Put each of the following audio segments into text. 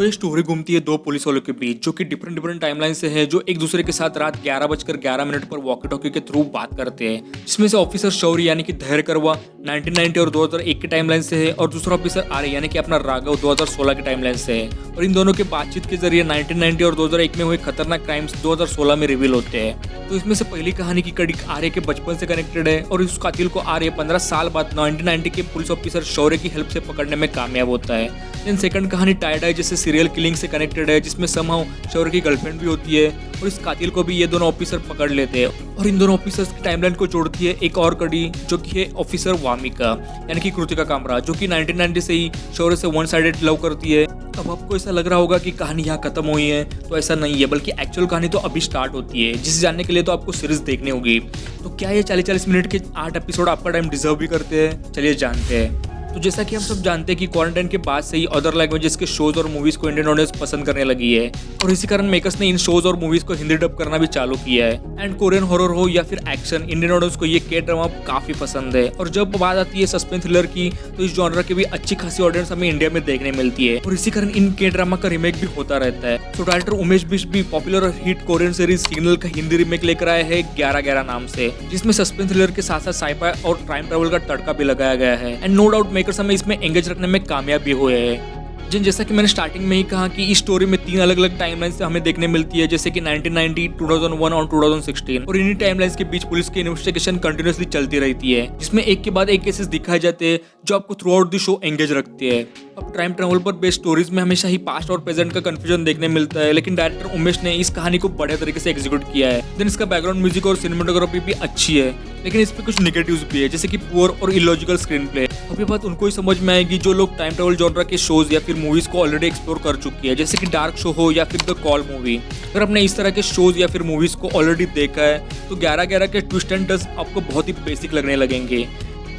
तो ये स्टोरी घूमती है दो पुलिस वालों के बीच जो कि डिफरेंट टाइमलाइन से है, जो एक दूसरे के साथ रात 11:11 पर वॉकी टॉकी के थ्रू बात करते हैं। जिसमें से ऑफिसर शौर्य यानी कि धैर्य करवा 1990 और 2001 के टाइमलाइन से है और दूसरा ऑफिसर आर्य यानी कि अपना राघव 2016 के टाइमलाइन से है। और इन दोनों के बातचीत के जरिए 1990 और 2001 में हुए खतरनाक क्राइम्स 2016 में रिवील होते हैं। तो इसमें से पहली कहानी की कड़ी आर्य के बचपन से कनेक्टेड है और इस कातिल को आर्य 15 साल बाद 1990 के पुलिस ऑफिसर शौर्य की हेल्प से पकड़ने में कामयाब होता है। देन सेकंड कहानी टाइड आई जैसे सीरियल किलिंग से कनेक्टेड है, जिसमें समहाउ शौर्य की गर्लफ्रेंड भी होती है और इस कातिल को भी ये दोनों ऑफिसर पकड़ लेते हैं। और इन दोनों ऑफिसर्स की टाइमलाइन को जोड़ती है एक और कड़ी जो कि है ऑफिसर वामिका यानी कि कृतिका कामरा, जो कि 1990 से ही शौर्य से वन साइडेड लव करती है। अब आपको ऐसा लग रहा होगा कि कहानी यहाँ खत्म हुई है, तो ऐसा नहीं है, बल्कि एक्चुअल कहानी तो अभी स्टार्ट होती है, जिसे जानने के लिए तो आपको सीरीज देखनी होगी। तो क्या ये 40-40 मिनट के 8 एपिसोड आपका टाइम डिजर्व भी करते हैं? चलिए जानते हैं। तो जैसा कि हम सब जानते हैं कि क्वारंटाइन के बाद से ही अदर लैंग्वेजेस के शोज और मूवीज को इंडियन ऑडियंस पसंद करने लगी है और इसी कारण मेकर्स ने इन शोज और मूवीज को हिंदी डब करना भी चालू किया है। एंड कोरियन हॉरर हो या फिर एक्शन, इंडियन ऑडियंस को ये के ड्रामा काफी पसंद है। और जब बात आती है सस्पेंस थ्रिलर की, तो इस जॉनर की भी अच्छी खासी ऑडियंस हमें इंडिया में देखने मिलती है और इसी कारण इन के ड्रामा का रीमेक भी होता रहता है। तो डायरेक्टर उमेश बिष्ट भी पॉपुलर और हिट कोरियन सीरीज सिग्नल का हिंदी रीमेक लेकर आए हैं 11-11 नाम से, जिसमें सस्पेंस थ्रिलर के साथ साथ साइफाई और टाइम ट्रैवल का तड़का भी लगाया गया है। एंड नो डाउट मेकर्स हमें इसमें एंगेज रखने में कामयाब भी हुए हैं। जैसा कि मैंने स्टार्टिंग में ही कहा कि इस स्टोरी में 3 अलग अलग टाइमलाइंस से हमें देखने मिलती है, जैसे कि 1990, 2001 और 2016। और इन्हीं टाइमलाइंस के बीच पुलिस की इन्वेस्टिगेशन कंटिन्यूअसली चलती रहती है, जिसमें एक के बाद एक केसेस दिखाए जाते हैं जो आपको through out the show engage रखते हैं। अब टाइम ट्रैवल पर बेस्ड स्टोरीज में हमेशा ही पास्ट और प्रेजेंट का कंफ्यूजन देखने मिलता है, लेकिन डायरेक्टर उमेश ने इस कहानी को बढ़िया तरीके से एग्जीक्यूट किया है। देन इसका बैकग्राउंड म्यूजिक और सिनेमेटोग्राफी भी अच्छी है, लेकिन इस पे कुछ नेगेटिव्स भी है, जैसे कि पुअर और इलॉजिकल स्क्रीन प्ले। अब ये बात उनको ही समझ में आएगी जो लोग टाइम ट्रैवल जॉनर के शोज या फिर मूवीज को ऑलरेडी एक्सप्लोर कर चुकी है, जैसे कि डार्क शो हो या फिर द कॉल मूवी। अगर आपने इस तरह के शोज या फिर मूवीज को ऑलरेडी देखा है तो 11-11 के ट्विस्ट एंड टर्न्स आपको बहुत ही बेसिक लगने लगेंगे।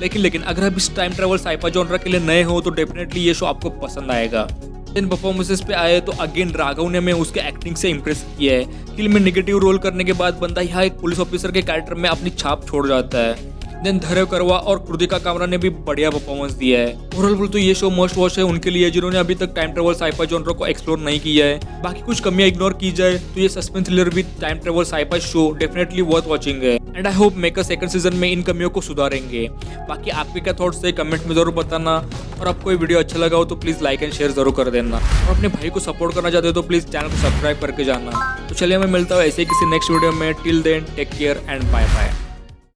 लेकिन अगर आप इस टाइम ट्रैवल साइफाई जॉनर के लिए नए हो तो डेफिनेटली ये शो आपको पसंद आएगा। इन परफॉर्मेंसेस पे आए तो अगेन राघव ने हमें उसके एक्टिंग से इंप्रेस किया है। फिल्म में नेगेटिव रोल करने के बाद बंदा यहाँ एक पुलिस ऑफिसर के कैरेक्टर में अपनी छाप छोड़ जाता है। देन धैर्य करवा और कृतिका कामरा ने भी बढ़िया परफॉर्मेंस दिया है। ओवरऑल तो ये शो मस्ट वॉच है उनके लिए जिन्होंने अभी तक टाइम ट्रैवल साइफाई जॉनर को एक्सप्लोर नहीं किया है। बाकी कुछ कमियां इग्नोर की जाए तो ये suspense thriller with time travel sci-fi show definitely worth watching है। And I hope maker second season में इन कमियों को सुधारेंगे। बाकी आपके क्या थॉट्स है कमेंट में जरूर बताना, और आपको ये वीडियो अच्छा लगा हो तो प्लीज लाइक एंड शेयर जरूर कर देना, और अपने भाई को सपोर्ट करना चाहते हो तो प्लीज चैनल को सब्सक्राइब करके जाना। तो चलिए मैं मिलता हूँ ऐसे ही किसी नेक्स्ट वीडियो में। Till then take care and bye bye.